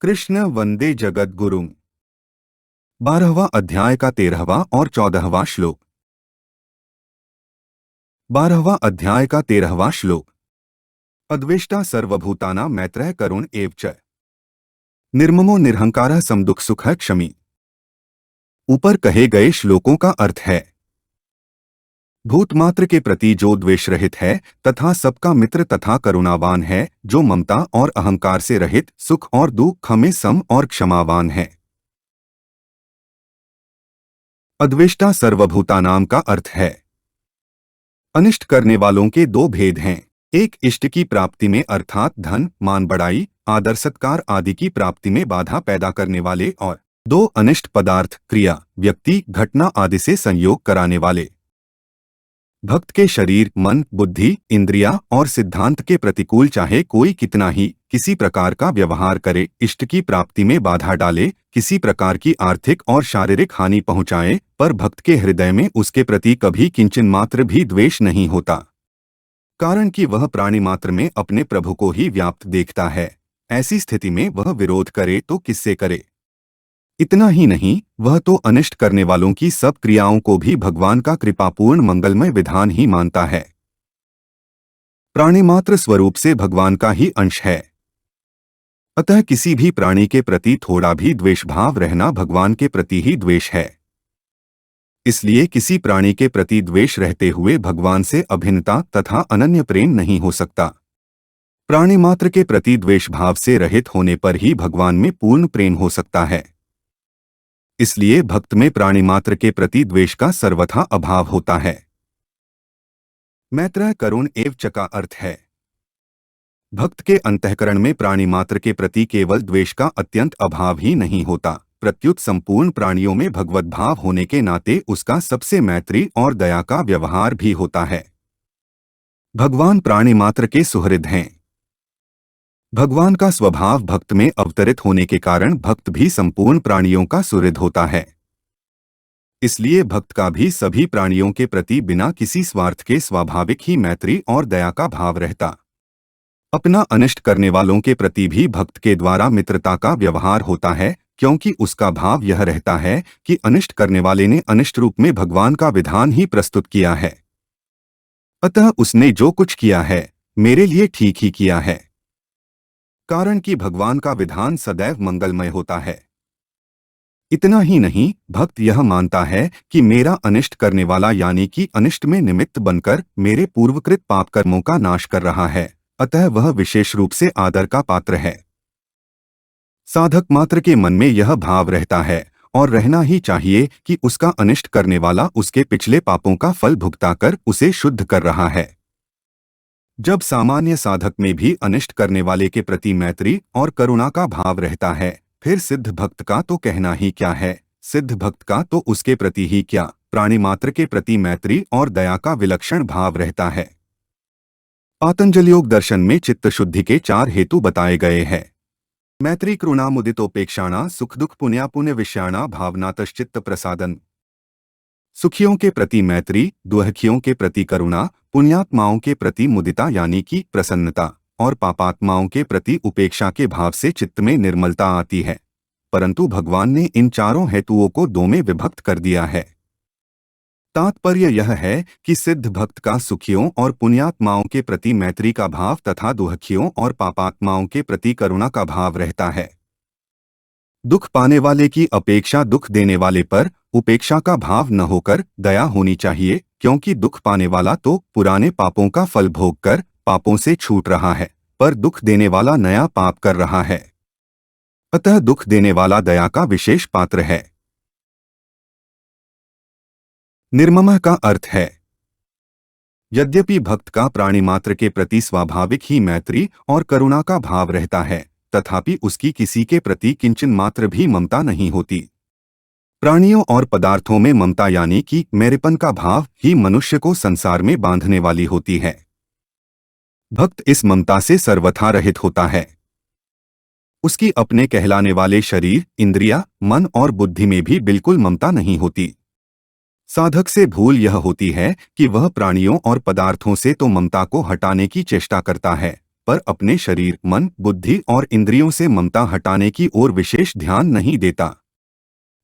कृष्ण वंदे जगद्गुरुम्। 12वां अध्याय का 13वां और 14वां श्लोक। 12वां अध्याय का 13वां श्लोक। अद्वेष्टा सर्वभूतानां मैत्रः करुण एव च। निर्ममो निरहंकारः समदुख सुखः क्षमी। ऊपर कहे गए श्लोकों का अर्थ है, भूतमात्र के प्रति जो द्वेष रहित है तथा सबका मित्र तथा करुणावान है, जो ममता और अहंकार से रहित, सुख और दुख में सम और क्षमावान है। अद्वेष्टा सर्वभूतानाम का अर्थ है, अनिष्ट करने वालों के दो भेद हैं। एक इष्ट की प्राप्ति में अर्थात धन, मान, बढ़ाई, आदर, सत्कार आदि की प्राप्ति में बाधा पैदा करने वाले, और दो अनिष्ट पदार्थ, क्रिया, व्यक्ति, घटना आदि से संयोग कराने वाले। भक्त के शरीर, मन, बुद्धि, इंद्रिया और सिद्धांत के प्रतिकूल चाहे कोई कितना ही किसी प्रकार का व्यवहार करे, इष्ट की प्राप्ति में बाधा डाले, किसी प्रकार की आर्थिक और शारीरिक हानि पहुंचाए, पर भक्त के हृदय में उसके प्रति कभी किंचन मात्र भी द्वेष नहीं होता, कारण कि वह प्राणी मात्र में अपने प्रभु को ही व्याप्त देखता है। ऐसी स्थिति में वह विरोध करे तो किससे करे। इतना ही नहीं, वह तो अनिष्ट करने वालों की सब क्रियाओं को भी भगवान का कृपापूर्ण मंगलमय विधान ही मानता है। प्राणी मात्र स्वरूप से भगवान का ही अंश है, अतः किसी भी प्राणी के प्रति थोड़ा भी द्वेष भाव रहना भगवान के प्रति ही द्वेष है। इसलिए किसी प्राणी के प्रति द्वेष रहते हुए भगवान से अभिन्नता तथा अनन्य प्रेम नहीं हो सकता। प्राणी मात्र के प्रति द्वेष भाव से रहित होने पर ही भगवान में पूर्ण प्रेम हो सकता है। इसलिए भक्त में प्राणी मात्र के प्रति द्वेष का सर्वथा अभाव होता है। मैत्रः करुण एव च का अर्थ है, भक्त के अंतःकरण में प्राणी मात्र के प्रति केवल द्वेष का अत्यंत अभाव ही नहीं होता, प्रत्युत संपूर्ण प्राणियों में भगवत भाव होने के नाते उसका सबसे मैत्री और दया का व्यवहार भी होता है। भगवान प्राणी मात्र के सुहृद हैं। भगवान का स्वभाव भक्त में अवतरित होने के कारण भक्त भी संपूर्ण प्राणियों का सुहृद होता है। इसलिए भक्त का भी सभी प्राणियों के प्रति बिना किसी स्वार्थ के स्वाभाविक ही मैत्री और दया का भाव रहता। अपना अनिष्ट करने वालों के प्रति भी भक्त के द्वारा मित्रता का व्यवहार होता है, क्योंकि उसका भाव यह रहता है कि अनिष्ट करने वाले ने अनिष्ट रूप में भगवान का विधान ही प्रस्तुत किया है, अतः उसने जो कुछ किया है मेरे लिए ठीक ही किया है, कारण कि भगवान का विधान सदैव मंगलमय होता है। इतना ही नहीं, भक्त यह मानता है कि मेरा अनिष्ट करने वाला यानी कि अनिष्ट में निमित्त बनकर मेरे पूर्वकृत पाप कर्मों का नाश कर रहा है, अतः वह विशेष रूप से आदर का पात्र है। साधक मात्र के मन में यह भाव रहता है और रहना ही चाहिए कि उसका अनिष्ट करने वाला उसके पिछले पापों का फल भुगताकर उसे शुद्ध कर रहा है। जब सामान्य साधक में भी अनिष्ट करने वाले के प्रति मैत्री और करुणा का भाव रहता है, फिर सिद्ध भक्त का तो कहना ही क्या है, सिद्ध भक्त का तो उसके प्रति ही क्या, प्राणी मात्र के प्रति मैत्री और दया का विलक्षण भाव रहता है। पातंजलि योग दर्शन में चित्त शुद्धि के 4 हेतु बताए गए हैं। मैत्री करुणा मुदितोपेक्षाणा सुख दुख पुण्या पुण्य विषयाणा भावनातश्चित्त प्रसादन। सुखियों के प्रति मैत्री, दुखियों के प्रति करुणा, पुण्यात्माओं के प्रति मुदिता यानी कि प्रसन्नता, और पापात्माओं के प्रति उपेक्षा के भाव से चित्त में निर्मलता आती है। परंतु भगवान ने इन चारों हेतुओं को 2 में विभक्त कर दिया है। तात्पर्य यह है कि सिद्ध भक्त का सुखियों और पुण्यात्माओं के प्रति मैत्री का भाव तथा दुखियों और पापात्माओं के प्रति करुणा का भाव रहता है। दुख पाने वाले की अपेक्षा दुख देने वाले पर उपेक्षा का भाव न होकर दया होनी चाहिए, क्योंकि दुख पाने वाला तो पुराने पापों का फल भोग कर पापों से छूट रहा है, पर दुख देने वाला नया पाप कर रहा है, अतः दुख देने वाला दया का विशेष पात्र है। निर्ममः का अर्थ है, यद्यपि भक्त का प्राणी मात्र के प्रति स्वाभाविक ही मैत्री और करुणा का भाव रहता है, तथापि उसकी किसी के प्रति किंचन मात्र भी ममता नहीं होती। प्राणियों और पदार्थों में ममता यानी कि मेरेपन का भाव ही मनुष्य को संसार में बांधने वाली होती है। भक्त इस ममता से सर्वथा रहित होता है। उसकी अपने कहलाने वाले शरीर, इंद्रिया, मन और बुद्धि में भी बिल्कुल ममता नहीं होती। साधक से भूल यह होती है कि वह प्राणियों और पदार्थों से तो ममता को हटाने की चेष्टा करता है, पर अपने शरीर, मन, बुद्धि और इंद्रियों से ममता हटाने की ओर विशेष ध्यान नहीं देता।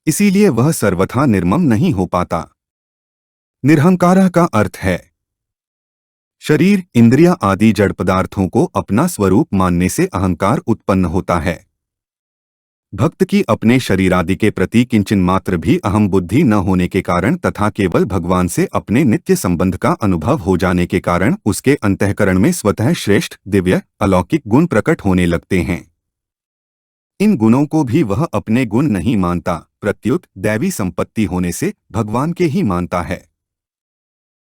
इसीलिए वह सर्वथा निर्मम नहीं हो पाता। निरहंकारः का अर्थ है शरीर, इंद्रियां आदि जड़ पदार्थों को अपना स्वरूप मानने से अहंकार उत्पन्न होता है। भक्त की अपने शरीर आदि के प्रति किंचन मात्र भी अहम बुद्धि न होने के कारण तथा केवल भगवान से अपने नित्य संबंध का अनुभव हो जाने के कारण उसके अंतःकरण में स्वतः श्रेष्ठ, दिव्य, अलौकिक गुण प्रकट होने लगते हैं। इन गुणों को भी वह अपने गुण नहीं मानता, प्रत्युत दैवी संपत्ति होने से भगवान के ही मानता है।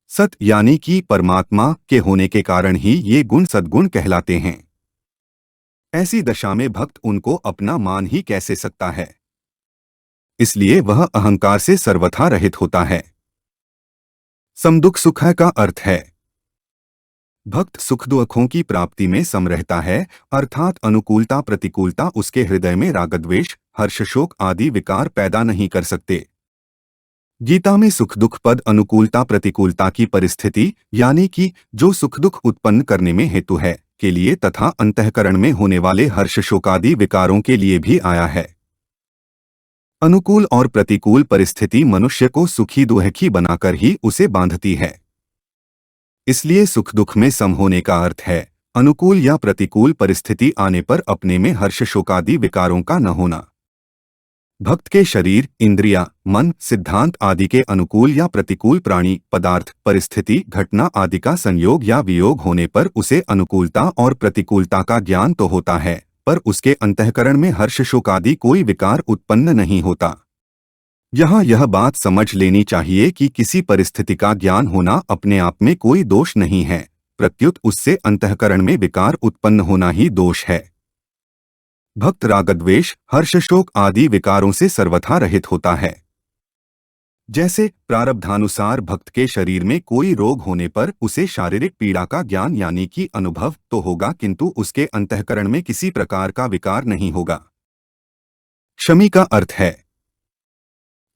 सत यानी कि परमात्मा के होने के कारण ही ये गुण सद्गुण कहलाते हैं। ऐसी दशा में भक्त उनको अपना मान ही कैसे सकता है। इसलिए वह अहंकार से सर्वथा रहित होता है। समदुख सुख का अर्थ है भक्त सुख दुखों की प्राप्ति में सम रहता है, अर्थात अनुकूलता प्रतिकूलता उसके हृदय में रागद्वेष, हर्ष शोक आदि विकार पैदा नहीं कर सकते। गीता में सुख दुख पद अनुकूलता प्रतिकूलता की परिस्थिति यानी कि जो सुख दुख उत्पन्न करने में हेतु है के लिए तथा अंतःकरण में होने वाले हर्ष शोकादि विकारों के लिए भी आया है। अनुकूल और प्रतिकूल परिस्थिति मनुष्य को सुखी दुखी बनाकर ही उसे बांधती है। इसलिए सुख दुख में सम होने का अर्थ है अनुकूल या प्रतिकूल परिस्थिति आने पर अपने में हर्ष शोकादि विकारों का न होना। भक्त के शरीर, इंद्रिया, मन, सिद्धांत आदि के अनुकूल या प्रतिकूल प्राणी, पदार्थ, परिस्थिति, घटना आदि का संयोग या वियोग होने पर उसे अनुकूलता और प्रतिकूलता का ज्ञान तो होता है, पर उसके अंतःकरण में हर्ष शोक आदि कोई विकार उत्पन्न नहीं होता। यहाँ यह बात समझ लेनी चाहिए कि किसी परिस्थिति का ज्ञान होना अपने आप में कोई दोष नहीं है, प्रत्युत उससे अंतःकरण में विकार उत्पन्न होना ही दोष है। भक्त रागद्वेष, हर्ष शोक आदि विकारों से सर्वथा रहित होता है। जैसे प्रारब्धानुसार भक्त के शरीर में कोई रोग होने पर उसे शारीरिक पीड़ा का ज्ञान यानी कि अनुभव तो होगा, किंतु उसके अंतःकरण में किसी प्रकार का विकार नहीं होगा। क्षमी का अर्थ है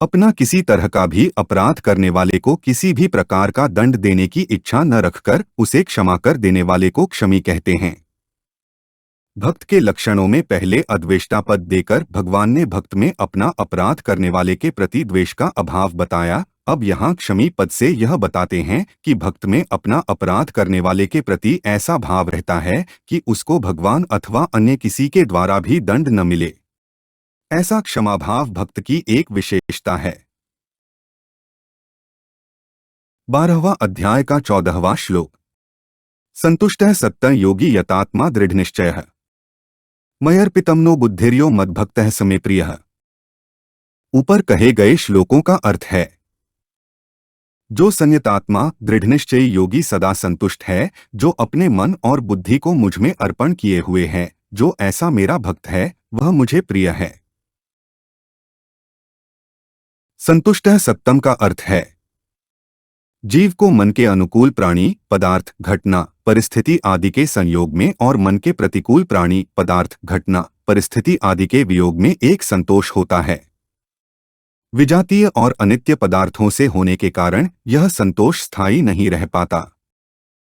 अपना किसी तरह का भी अपराध करने वाले को किसी भी प्रकार का दंड देने की इच्छा न रखकर उसे क्षमा कर देने वाले को क्षमी कहते हैं। भक्त के लक्षणों में पहले अद्वेष्टा पद देकर भगवान ने भक्त में अपना अपराध करने वाले के प्रति द्वेष का अभाव बताया। अब यहाँ क्षमी पद से यह बताते हैं कि भक्त में अपना अपराध करने वाले के प्रति ऐसा भाव रहता है कि उसको भगवान अथवा अन्य किसी के द्वारा भी दंड न मिले। ऐसा क्षमाभाव भक्त की एक विशेषता है। 12वां अध्याय का 14वां श्लोक। संतुष्टः सत्तः योगी यतात्मा दृढ़निश्चयः मयर्पितम् नो बुद्धिर्यो मद्भक्तः समे प्रियः। ऊपर कहे गए श्लोकों का अर्थ है जो संयतात्मा दृढ़निश्चयी योगी सदा संतुष्ट है, जो अपने मन और बुद्धि को मुझ में अर्पण किए हुए है, जो ऐसा मेरा भक्त है वह मुझे प्रिय है। संतुष्टः सत्तम का अर्थ है जीव को मन के अनुकूल प्राणी, पदार्थ, घटना, परिस्थिति आदि के संयोग में और मन के प्रतिकूल प्राणी, पदार्थ, घटना, परिस्थिति आदि के वियोग में एक संतोष होता है। विजातीय और अनित्य पदार्थों से होने के कारण यह संतोष स्थायी नहीं रह पाता।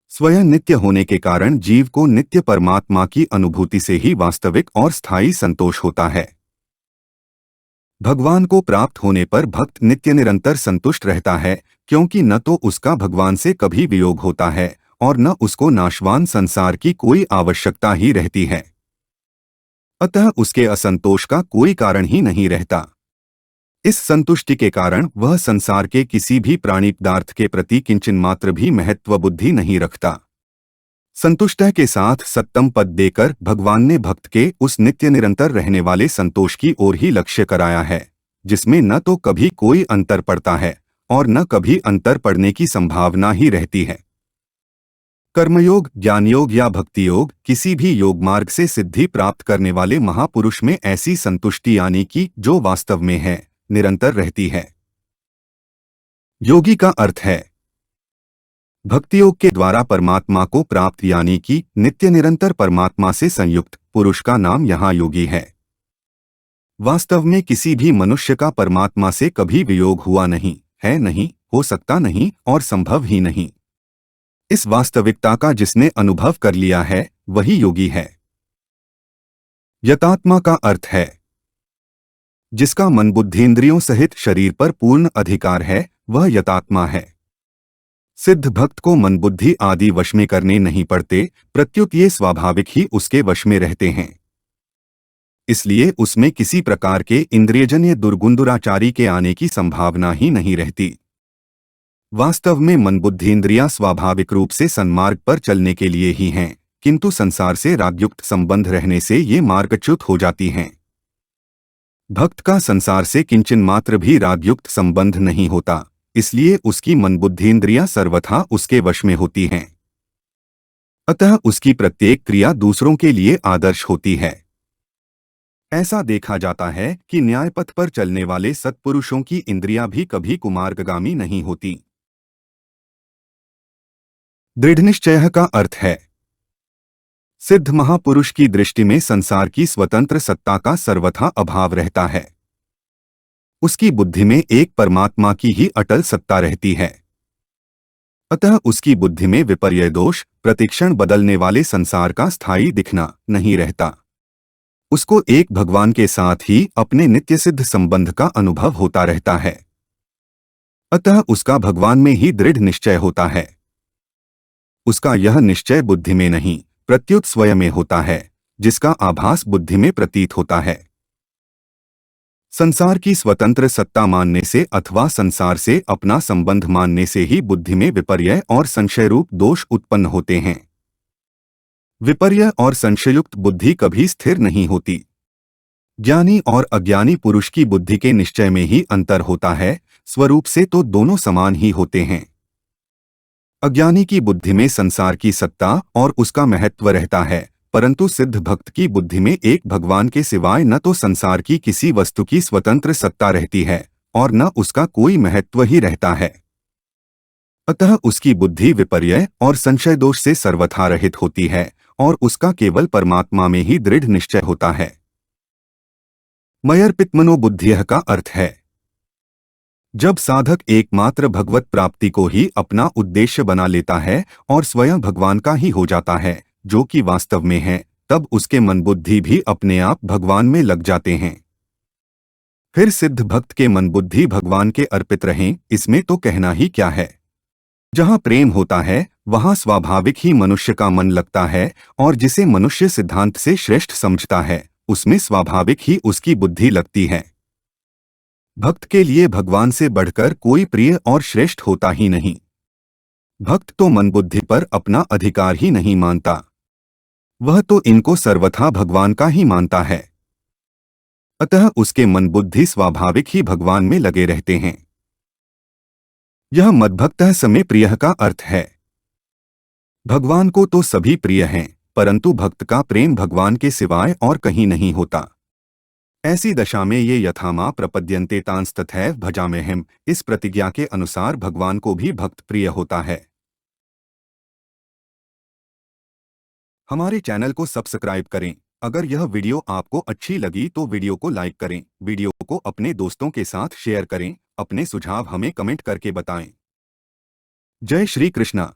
स्वयं नित्य होने के कारण जीव को नित्य परमात्मा की अनुभूति से ही वास्तविक और स्थायी संतोष होता है। भगवान को प्राप्त होने पर भक्त नित्य निरंतर संतुष्ट रहता है, क्योंकि न तो उसका भगवान से कभी वियोग होता है और न उसको नाशवान संसार की कोई आवश्यकता ही रहती है। अतः उसके असंतोष का कोई कारण ही नहीं रहता। इस संतुष्टि के कारण वह संसार के किसी भी प्राणी पदार्थ के प्रति किंचन मात्र भी महत्व बुद्धि नहीं रखता। संतुष्टः के साथ सत्तम पद देकर भगवान ने भक्त के उस नित्य निरंतर रहने वाले संतोष की ओर ही लक्ष्य कराया है, जिसमें न तो कभी कोई अंतर पड़ता है और न कभी अंतर पड़ने की संभावना ही रहती है। कर्मयोग, ज्ञानयोग या भक्ति योग किसी भी योग मार्ग से सिद्धि प्राप्त करने वाले महापुरुष में ऐसी संतुष्टि यानी कि जो वास्तव में है, निरंतर रहती है। योगी का अर्थ है भक्ति योग के द्वारा परमात्मा को प्राप्त यानी कि नित्य निरंतर परमात्मा से संयुक्त पुरुष का नाम यहाँ योगी है। वास्तव में किसी भी मनुष्य का परमात्मा से कभी वियोग हुआ नहीं है, नहीं हो सकता नहीं और संभव ही नहीं। इस वास्तविकता का जिसने अनुभव कर लिया है वही योगी है। यतात्मा का अर्थ है जिसका मन बुद्धीन्द्रियों सहित शरीर पर पूर्ण अधिकार है, वह यतात्मा है। सिद्ध भक्त को मन बुद्धि आदि वश में करने नहीं पड़ते, प्रत्युत ये स्वाभाविक ही उसके वश में रहते हैं। इसलिए उसमें किसी प्रकार के इंद्रियजन्य दुर्गुण के आने की संभावना ही नहीं रहती। वास्तव में मन बुद्धि इंद्रियां स्वाभाविक रूप से सन्मार्ग पर चलने के लिए ही हैं, किंतु संसार से रागयुक्त संबंध रहने से ये मार्गच्युत हो जाती हैं। भक्त का संसार से किंचन मात्र भी रागयुक्त संबंध नहीं होता, इसलिए उसकी मन बुद्धि इंद्रियां सर्वथा उसके वश में होती हैं। अतः उसकी प्रत्येक क्रिया दूसरों के लिए आदर्श होती है। ऐसा देखा जाता है कि न्यायपथ पर चलने वाले सत्पुरुषों की इंद्रियां भी कभी कुमार्गगामी नहीं होती। दृढ़निश्चय का अर्थ है सिद्ध महापुरुष की दृष्टि में संसार की स्वतंत्र सत्ता का सर्वथा अभाव रहता है। उसकी बुद्धि में एक परमात्मा की ही अटल सत्ता रहती है। अतः उसकी बुद्धि में विपर्य दोष, प्रतिक्षण बदलने वाले संसार का स्थायी दिखना नहीं रहता। उसको एक भगवान के साथ ही अपने नित्य सिद्ध संबंध का अनुभव होता रहता है। अतः उसका भगवान में ही दृढ़ निश्चय होता है। उसका यह निश्चय बुद्धि में नहीं, प्रत्युत स्वयं में होता है, जिसका आभास बुद्धि में प्रतीत होता है। संसार की स्वतंत्र सत्ता मानने से अथवा संसार से अपना संबंध मानने से ही बुद्धि में विपर्य और संशय रूप दोष उत्पन्न होते हैं। विपर्य और संशयुक्त बुद्धि कभी स्थिर नहीं होती। ज्ञानी और अज्ञानी पुरुष की बुद्धि के निश्चय में ही अंतर होता है, स्वरूप से तो दोनों समान ही होते हैं। अज्ञानी की बुद्धि में संसार की सत्ता और उसका महत्व रहता है, परंतु सिद्ध भक्त की बुद्धि में एक भगवान के सिवाय न तो संसार की किसी वस्तु की स्वतंत्र सत्ता रहती है और न उसका कोई महत्व ही रहता है। अतः उसकी बुद्धि विपर्य और संशय दोष से सर्वथा रहित होती है और उसका केवल परमात्मा में ही दृढ़ निश्चय होता है। मयर्पित मनोबुद्धियः का अर्थ है जब साधक एकमात्र भगवत प्राप्ति को ही अपना उद्देश्य बना लेता है और स्वयं भगवान का ही हो जाता है, जो कि वास्तव में है, तब उसके मन बुद्धि भी अपने आप भगवान में लग जाते हैं। फिर सिद्ध भक्त के मन बुद्धि भगवान के अर्पित रहें, इसमें तो कहना ही क्या है। जहाँ प्रेम होता है वहाँ स्वाभाविक ही मनुष्य का मन लगता है और जिसे मनुष्य सिद्धांत से श्रेष्ठ समझता है उसमें स्वाभाविक ही उसकी बुद्धि लगती है। भक्त के लिए भगवान से बढ़कर कोई प्रिय और श्रेष्ठ होता ही नहीं। भक्त तो मन बुद्धि पर अपना अधिकार ही नहीं मानता, वह तो इनको सर्वथा भगवान का ही मानता है। अतः उसके मन बुद्धि स्वाभाविक ही भगवान में लगे रहते हैं। यह मद्भक्तः समे प्रियः का अर्थ है भगवान को तो सभी प्रिय हैं, परंतु भक्त का प्रेम भगवान के सिवाय और कहीं नहीं होता। ऐसी दशा में ये यथा मां प्रपद्यन्ते तांस्तथैव भजाम्यहम्, इस प्रतिज्ञा के अनुसार भगवान को भी भक्त प्रिय होता है। हमारे चैनल को सब्सक्राइब करें। अगर यह वीडियो आपको अच्छी लगी तो वीडियो को लाइक करें, वीडियो को अपने दोस्तों के साथ शेयर करें, अपने सुझाव हमें कमेंट करके बताएं। जय श्री कृष्णा।